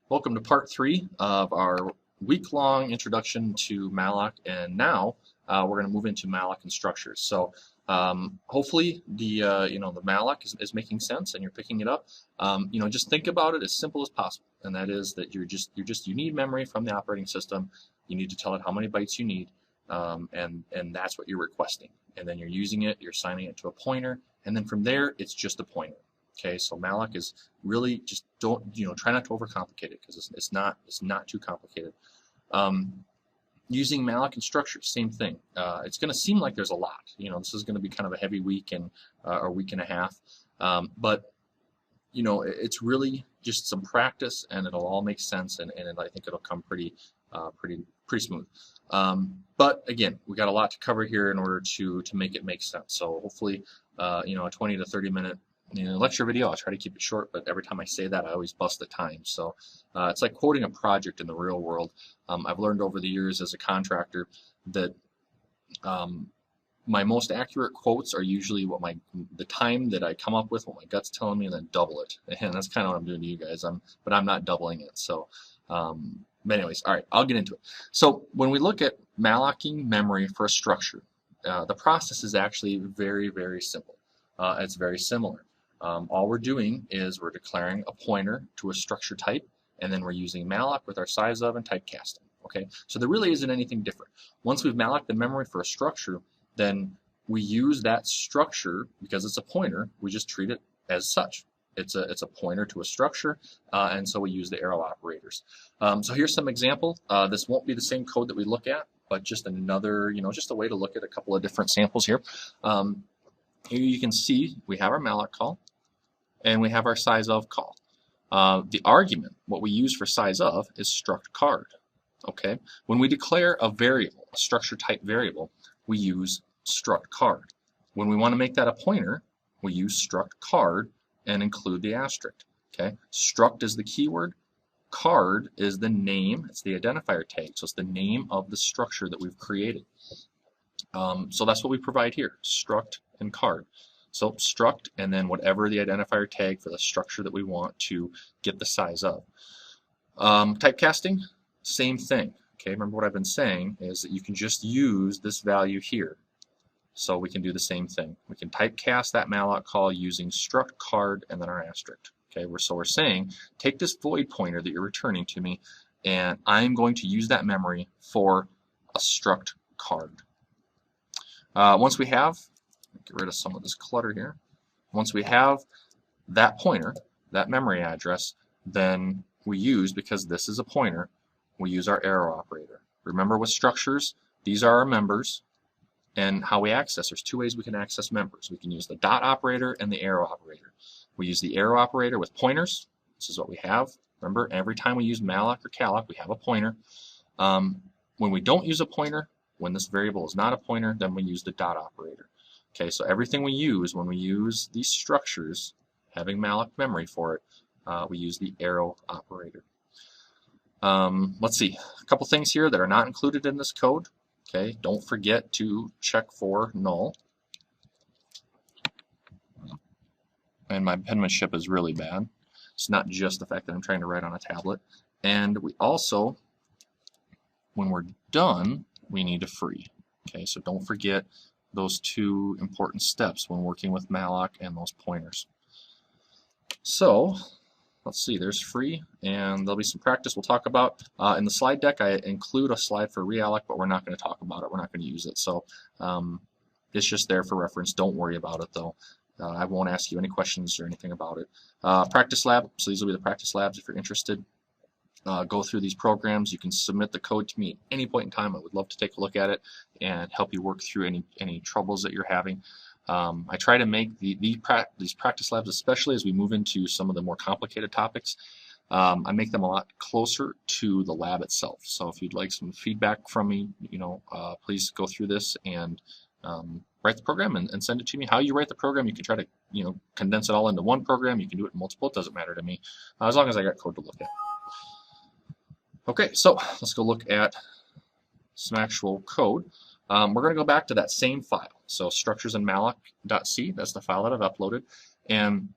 Welcome to part 3 of our week-long introduction to Malloc, and now we're going to move into Malloc and Structures. So hopefully the Malloc is making sense and you're picking it up. Just think about it as simple as possible, and that is that you need memory from the operating system. You need to tell it how many bytes you need, and that's what you're requesting. And then you're using it, you're assigning it to a pointer, and then from there it's just a pointer. Okay, so Malloc is really just try not to overcomplicate it because it's not too complicated. Using Malloc and Structures, same thing. It's going to seem like there's a lot. This is going to be kind of a heavy week or week and a half, but it's really just some practice, and it'll all make sense, and I think it'll come pretty smooth. But again, we got a lot to cover here in order to make it make sense. So hopefully, a 20 to 30 minute lecture video. I'll try to keep it short, but every time I say that, I always bust the time. So it's like quoting a project in the real world. I've learned over the years as a contractor that my most accurate quotes are usually the time that I come up with, what my gut's telling me, and then double it. And that's kind of what I'm doing to you guys. But I'm not doubling it. So, but anyways, all right, I'll get into it. So when we look at mallocing memory for a structure, the process is actually very, very simple. It's very similar. All we're doing is we're declaring a pointer to a structure type, and then we're using malloc with our size of and typecasting. Okay, so there really isn't anything different. Once we've malloced the memory for a structure, then we use that structure because it's a pointer. We just treat it as such. It's a pointer to a structure, and so we use the arrow operators. So here's some example. This won't be the same code that we look at, but just another, just a way to look at a couple of different samples here. Here you can see we have our malloc call, and we have our size of call. The argument, what we use for size of, is struct card. Okay, when we declare a variable, a structure type variable, we use struct card. When we want to make that a pointer, we use struct card and include the asterisk. Okay, struct is the keyword, card is the name, it's the identifier tag, so it's the name of the structure that we've created. So that's what we provide here, struct and card. So struct and then whatever the identifier tag for the structure that we want to get the size of. Typecasting, same thing. Okay, remember what I've been saying is that you can just use this value here. So we can do the same thing. We can typecast that malloc call using struct card and then our asterisk. Okay, so we're saying take this void pointer that you're returning to me, and I'm going to use that memory for a struct card. Once we have, get rid of some of this clutter here. Once we have that pointer, that memory address, then we use, because this is a pointer, we use our arrow operator. Remember with structures, these are our members, and how we access, there's two ways we can access members. We can use the dot operator and the arrow operator. We use the arrow operator with pointers. This is what we have. Remember, every time we use malloc or calloc, we have a pointer. When we don't use a pointer, when this variable is not a pointer, then we use the dot operator. Okay, so everything we use when we use these structures, having malloc memory for it, we use the arrow operator. Let's see, a couple things here that are not included in this code. Okay, don't forget to check for null. And my penmanship is really bad. It's not just the fact that I'm trying to write on a tablet. And we also, when we're done, we need to free. Okay, so don't forget those two important steps when working with malloc and those pointers. So let's see, there's free, and there'll be some practice we'll talk about. In the slide deck, I include a slide for realloc, but we're not going to talk about it. We're not going to use it. So it's just there for reference. Don't worry about it, though. I won't ask you any questions or anything about it. Practice lab, so these will be the practice labs if you're interested. Go through these programs. You can submit the code to me at any point in time. I would love to take a look at it and help you work through any troubles that you're having. I try to make these practice labs, especially as we move into some of the more complicated topics, I make them a lot closer to the lab itself. So if you'd like some feedback from me, please go through this and write the program and send it to me. How you write the program, you can try to condense it all into one program. You can do it in multiple. It doesn't matter to me, as long as I got code to look at. Okay, so let's go look at some actual code. We're going to go back to that same file. So structures and malloc.c, that's the file that I've uploaded. And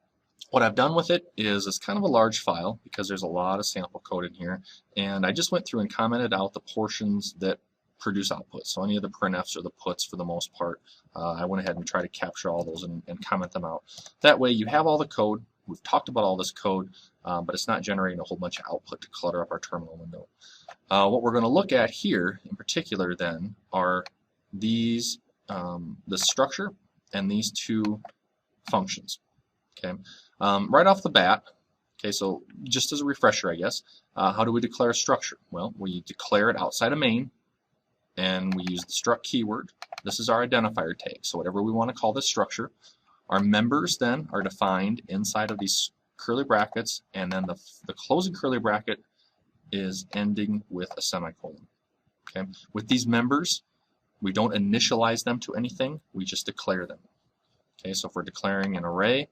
What I've done with it is it's kind of a large file because there's a lot of sample code in here, and I just went through and commented out the portions that produce output. So any of the printfs or the puts for the most part, I went ahead and tried to capture all those and comment them out. That way you have all the code. We've talked about all this code, but it's not generating a whole bunch of output to clutter up our terminal window. What we're going to look at here in particular then are these, the structure and these two functions. Okay, right off the bat, okay, so just as a refresher, I guess, how do we declare a structure? Well, we declare it outside of main, and we use the struct keyword. This is our identifier tag, so whatever we want to call this structure. Our members then are defined inside of these curly brackets, and then the closing curly bracket is ending with a semicolon. Okay, with these members, we don't initialize them to anything, we just declare them. Okay, so if we're declaring an array,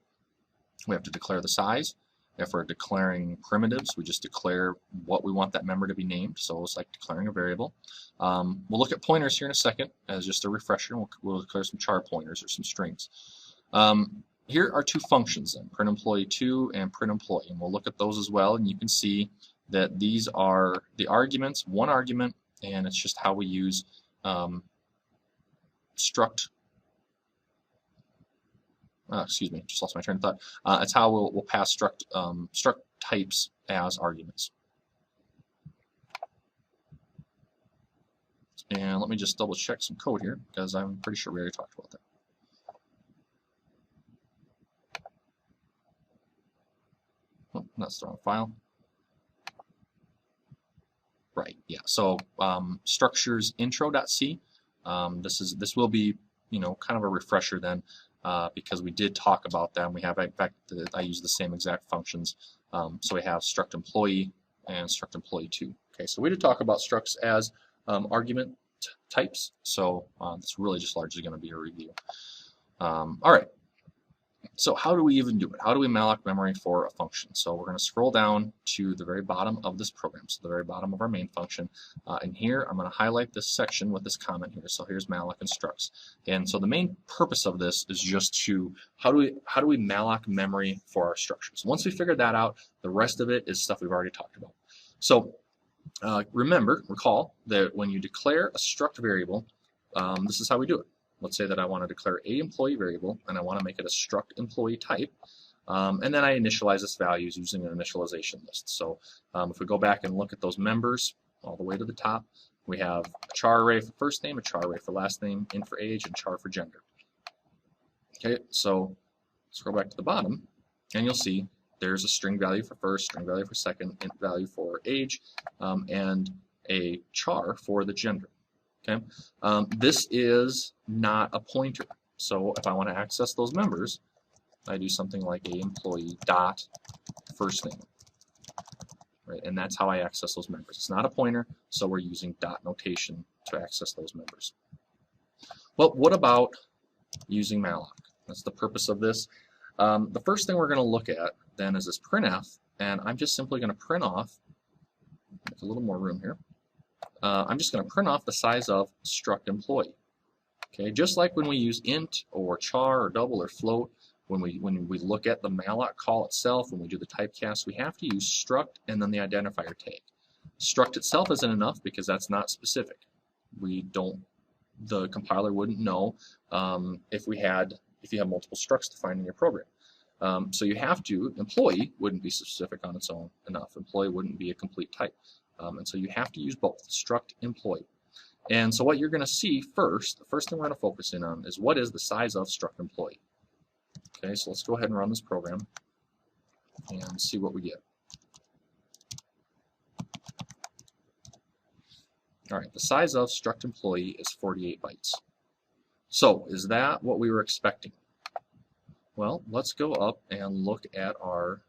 we have to declare the size. If we're declaring primitives, we just declare what we want that member to be named. So it's like declaring a variable. We'll look at pointers here in a second as just a refresher. We'll declare some char pointers or some strings. Here are two functions then, print employee 2 and print employee, and we'll look at those as well. And you can see that these are the arguments, one argument, and it's just how we use struct. Excuse me, just lost my train of thought. It's how we'll pass struct types as arguments. And let me just double check some code here because I'm pretty sure we already talked about that. Oh, that's the wrong file. Right, yeah. So structures intro.c. This will be, you know, kind of a refresher then. Because we did talk about them. We have, in fact, I use the same exact functions. So we have struct employee and struct employee 2. Okay, so we did talk about structs as argument types. So it's really just largely going to be a review. All right. So how do we even do it? How do we malloc memory for a function? So we're going to scroll down to the very bottom of this program, so the very bottom of our main function. And here I'm going to highlight this section with this comment here. So here's malloc and structs. And so the main purpose of this is just to how do we malloc memory for our structures? Once we figure that out, the rest of it is stuff we've already talked about. So recall that when you declare a struct variable, this is how we do it. Let's say that I want to declare a employee variable and I want to make it a struct employee type, and then I initialize its values using an initialization list. So if we go back and look at those members all the way to the top, we have a char array for first name, a char array for last name, int for age, and char for gender. Okay, so scroll back to the bottom and you'll see there's a string value for first, string value for second, int value for age, and a char for the gender. Okay, this is not a pointer. So if I want to access those members, I do something like a employee dot first name, right? And that's how I access those members. It's not a pointer, so we're using dot notation to access those members. Well, what about using malloc? That's the purpose of this. The first thing we're going to look at then is this printf, and I'm just simply going to print off. Make a little more room here. I'm just going to print off the size of struct employee. Okay, just like when we use int or char or double or float, when we look at the malloc call itself, when we do the typecast, we have to use struct and then the identifier tag. Struct itself isn't enough because that's not specific. The compiler wouldn't know if you have multiple structs defined in your program. So you have to, employee wouldn't be specific on its own enough. Employee wouldn't be a complete type. And so you have to use both, struct employee. And so what you're going to see first, the first thing we're going to focus in on is what is the size of struct employee. Okay, so let's go ahead and run this program and see what we get. All right, the size of struct employee is 48 bytes. So is that what we were expecting? Well, let's go up and look at our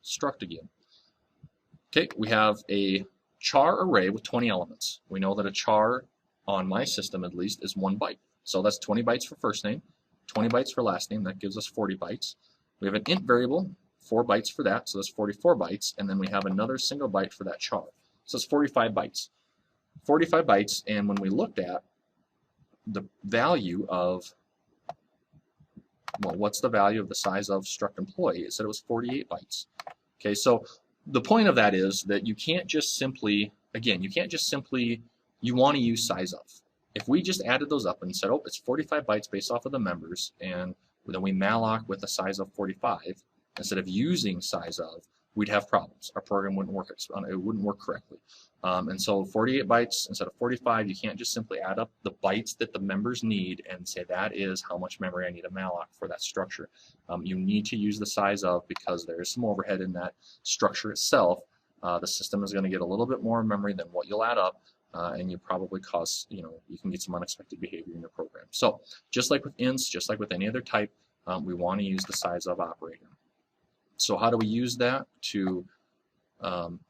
struct again. Okay, we have a char array with 20 elements. We know that a char, on my system at least, is 1 byte. So that's 20 bytes for first name, 20 bytes for last name, that gives us 40 bytes. We have an int variable, 4 bytes for that, so that's 44 bytes, and then we have another single byte for that char. So it's 45 bytes. 45 bytes, and when we looked at the value of Well, what's the value of the size of struct employee? It said it was 48 bytes. Okay, so the point of that is that you can't just simply, again, you can't just simply, you want to use size of. If we just added those up and said, oh, it's 45 bytes based off of the members, and then we malloc with a size of 45, instead of using size of, we'd have problems. Our program wouldn't work, it wouldn't work correctly. And so 48 bytes instead of 45, you can't just simply add up the bytes that the members need and say that is how much memory I need to malloc for that structure. You need to use the size of, because there is some overhead in that structure itself. The system is going to get a little bit more memory than what you'll add up, and you probably cause, you can get some unexpected behavior in your program. So just like with ints, just like with any other type, we want to use the size of operator. So how do we use that to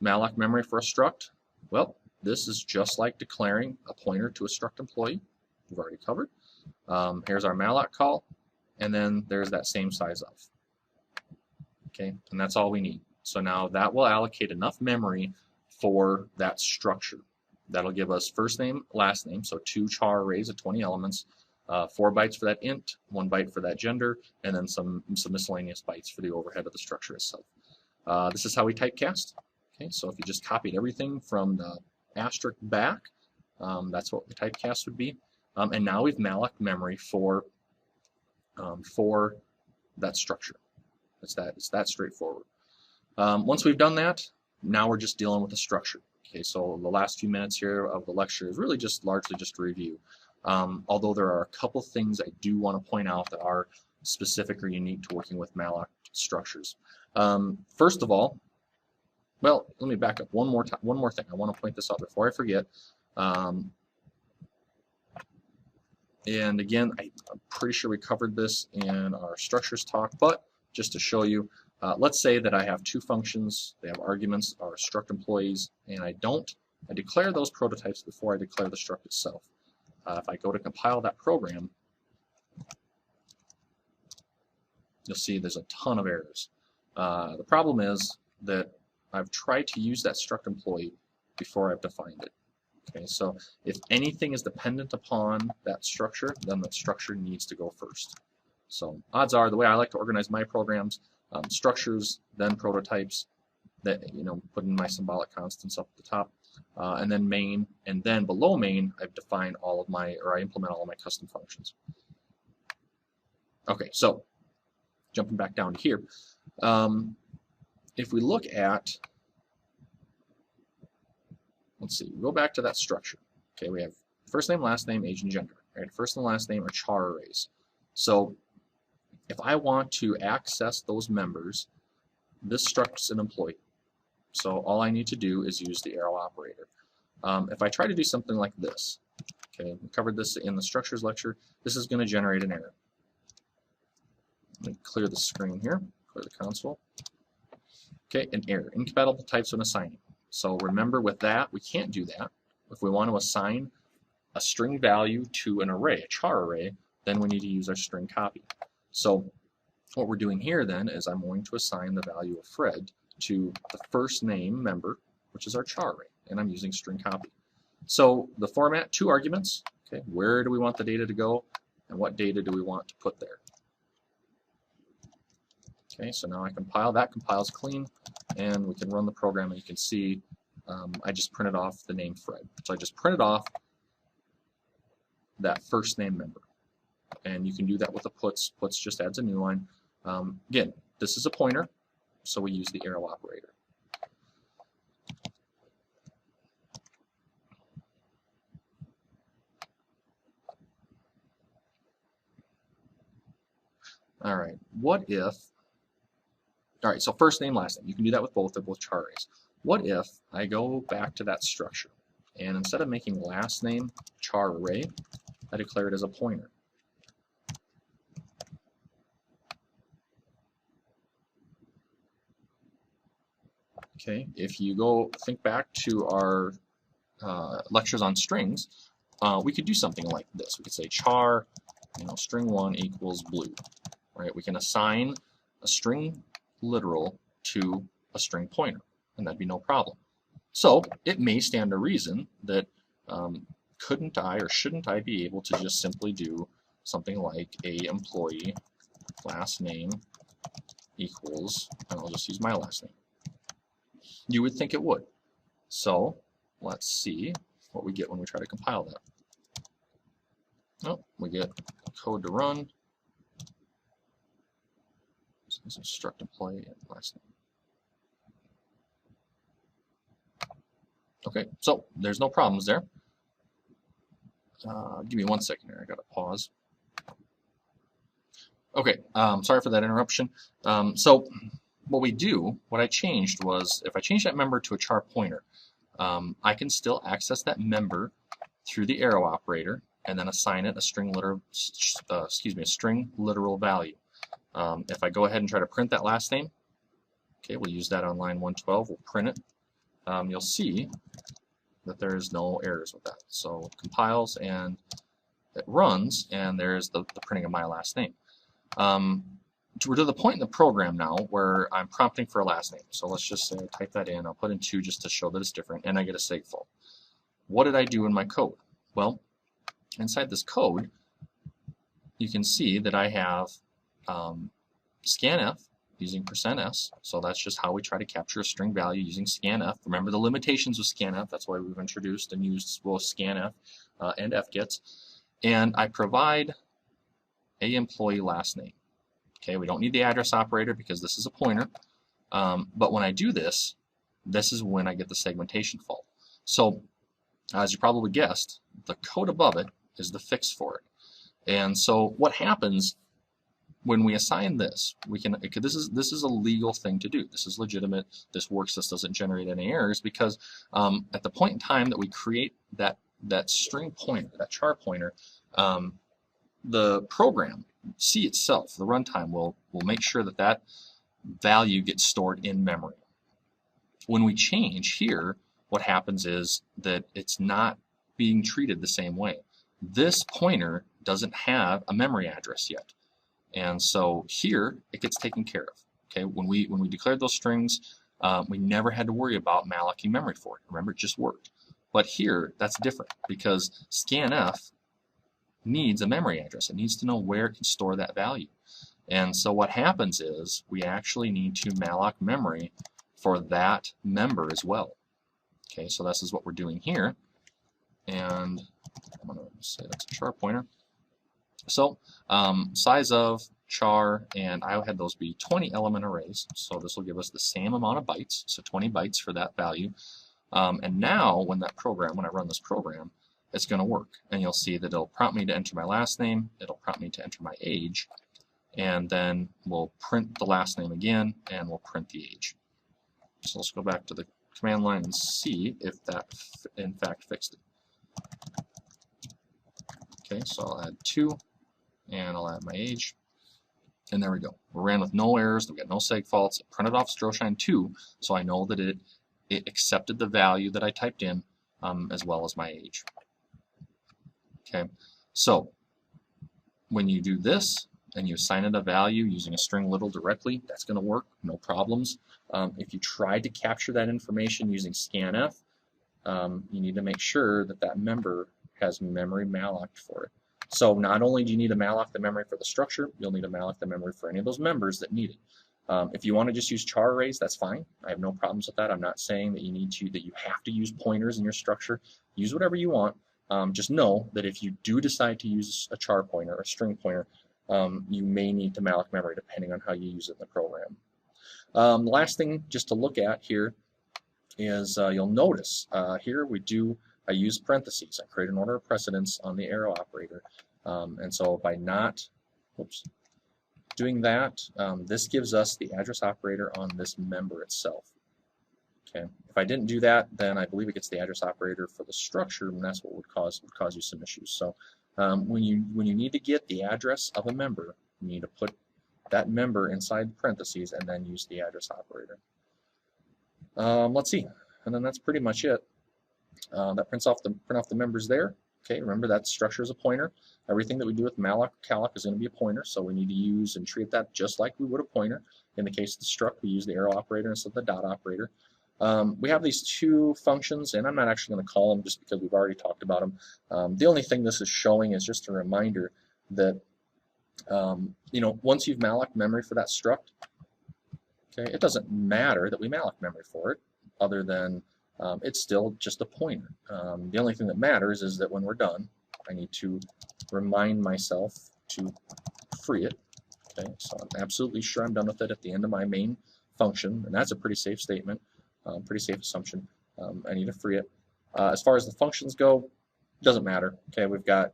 malloc memory for a struct? Well, this is just like declaring a pointer to a struct employee. We've already covered. Here's our malloc call, and then there's that same size of. Okay, and that's all we need. So now that will allocate enough memory for that structure. That'll give us first name, last name, so 2 char arrays of 20 elements, 4 bytes for that int, 1 byte for that gender, and then some miscellaneous bytes for the overhead of the structure itself. This is how we typecast. Okay, so if you just copied everything from the asterisk back, that's what the typecast would be. And now we've malloc memory for that structure. It's that straightforward. Once we've done that, now we're just dealing with the structure. Okay, so the last few minutes here of the lecture is really just largely just a review. Although there are a couple things I do want to point out that are specific or unique to working with malloc structures. First of all, well, let me back up one more thing. I want to point this out before I forget. And again, I'm pretty sure we covered this in our structures talk, but just to show you, let's say that I have 2 functions. They have arguments, are struct employees, and I declare those prototypes before I declare the struct itself. If I go to compile that program, you'll see there's a ton of errors. The problem is that I've tried to use that struct employee before I've defined it. Okay, so if anything is dependent upon that structure, then that structure needs to go first. So odds are, the way I like to organize my programs, structures, then prototypes, that put in my symbolic constants up at the top, and then main, and then below main, I've defined all of my, or I implement all of my custom functions. Okay, so jumping back down to here, if we look at, let's see, go back to that structure. Okay, we have first name, last name, age, and gender. Right, first and last name are char arrays. So if I want to access those members, this struct's an employee. So all I need to do is use the arrow operator. If I try to do something like this, okay, we covered this in the structures lecture, this is going to generate an error. Let me clear the screen here, clear the console. Okay, an error, incompatible types when assigning. So remember with that, we can't do that. If we want to assign a string value to an array, a char array, then we need to use our string copy. So what we're doing here then is I'm going to assign the value of Fred to the first name member, which is our char array, and I'm using string copy. So the format, 2 arguments, okay, where do we want the data to go, and what data do we want to put there? Okay, so now I compile, that compiles clean, and we can run the program, and you can see I just printed off the name Fred. So I just printed off that first name member. And you can do that with the puts. Puts just adds a new line. Again, this is a pointer, so we use the arrow operator. All right, what if, all right, so first name, last name. You can do that with both. They're both char arrays. What if I go back to that structure, and instead of making last name char array, I declare it as a pointer. Okay, if you go think back to our lectures on strings, we could do something like this. We could say char, string 1 equals blue. Right? We can assign a string literal to a string pointer, and that'd be no problem. So it may stand to reason that couldn't I or shouldn't I be able to just simply do something like a employee last name equals, and I'll just use my last name. You would think it would. So let's see what we get when we try to compile that. Oh, we get code to run. So this is struct employee and last name. Okay, so there's no problems there. Give me 1 second here. I gotta pause. Okay, sorry for that interruption. So what I changed was, if I change that member to a char pointer, I can still access that member through the arrow operator and then assign it a string literal value. If I go ahead and try to print that last name, okay, we'll use that on line 112. We'll print it. You'll see that there's no errors with that. So it compiles and it runs, and there's the printing of my last name. We're to the point in the program now where I'm prompting for a last name. So let's just say I type that in. I'll put in 2 just to show that it's different, and I get a segfault. What did I do in my code? Well, inside this code, you can see that I have scanf using %s. So that's just how we try to capture a string value using scanf. Remember the limitations of scanf. That's why we've introduced and used both scanf and fgets. And I provide a employee last name. Okay, we don't need the address operator because this is a pointer. But when I do this, this is when I get the segmentation fault. So as you probably guessed, the code above it is the fix for it. And so what happens when we assign this, this is a legal thing to do. This is legitimate. This works. This doesn't generate any errors because at the point in time that we create that string pointer, that char pointer, the program, C itself, the runtime, will make sure that that value gets stored in memory. When we change here, what happens is that it's not being treated the same way. This pointer doesn't have a memory address yet. And so here it gets taken care of. Okay, when we declared those strings, we never had to worry about mallocing memory for it. Remember, it just worked. But here, that's different because scanf needs a memory address. It needs to know where it can store that value. And so what happens is we actually need to malloc memory for that member as well. Okay, so this is what we're doing here. And I'm going to say that's a char pointer. So size of char, and I had those be 20 element arrays. So this will give us the same amount of bytes, so 20 bytes for that value. And now when I run this program, it's going to work. And you'll see that it'll prompt me to enter my last name, it'll prompt me to enter my age, and then we'll print the last name again, and we'll print the age. So let's go back to the command line and see if that in fact fixed it. Okay, so I'll add 2, and I'll add my age, and there we go. We ran with no errors, we got no seg faults. It printed off Stroshine 2, so I know that it accepted the value that I typed in as well as my age. Okay, so when you do this and you assign it a value using a string literal directly, that's going to work, no problems. If you try to capture that information using scanf, you need to make sure that that member has memory malloced for it. So not only do you need to malloc the memory for the structure, you'll need to malloc the memory for any of those members that need it. If you want to just use char arrays, that's fine. I have no problems with that. I'm not saying that you have to use pointers in your structure. Use whatever you want. Just know that if you do decide to use a char pointer or a string pointer, you may need to malloc memory depending on how you use it in the program. The last thing just to look at here is you'll notice here I use parentheses. I create an order of precedence on the arrow operator. And so by not doing that, this gives us the address operator on this member itself. Okay. If I didn't do that, then I believe it gets the address operator for the structure, and that's what would cause you some issues. So when you need to get the address of a member, you need to put that member inside parentheses and then use the address operator. Let's see, and then that's pretty much it. That print off the members there. Okay, remember that structure is a pointer. Everything that we do with malloc calloc is going to be a pointer, so we need to use and treat that just like we would a pointer. In the case of the struct, we use the arrow operator instead of the dot operator. We have these 2 functions, and I'm not actually going to call them just because we've already talked about them. The only thing this is showing is just a reminder that You know, once you've malloc memory for that struct, okay, it doesn't matter that we malloc memory for it, other than it's still just a pointer. The only thing that matters is that when we're done, I need to remind myself to free it. Okay, so I'm absolutely sure I'm done with it at the end of my main function, and that's a pretty safe statement, pretty safe assumption. I need to free it. As far as the functions go, doesn't matter. Okay, we've got,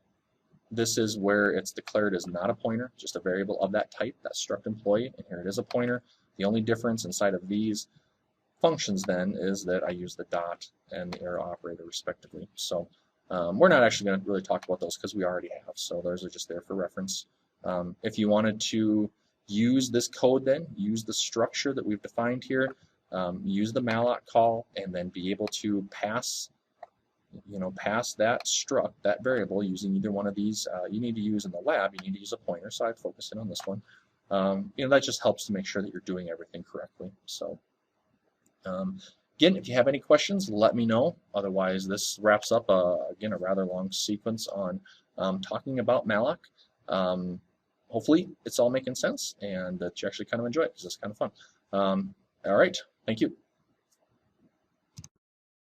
this is where it's declared as not a pointer, just a variable of that type, that struct employee, and here it is a pointer. The only difference inside of these functions then is that I use the dot and the arrow operator respectively. So we're not actually going to really talk about those because we already have, so those are just there for reference. If you wanted to use this code then, use the structure that we've defined here, use the malloc call, and then be able to pass pass that struct, that variable, using either one of these. You need to use in the lab, you need to use a pointer, so I'd focus in on this one. That just helps to make sure that you're doing everything correctly. So again, if you have any questions, let me know. Otherwise, this wraps up, again, a rather long sequence on talking about malloc. Hopefully, it's all making sense and that you actually kind of enjoy it because it's kind of fun. All right, thank you.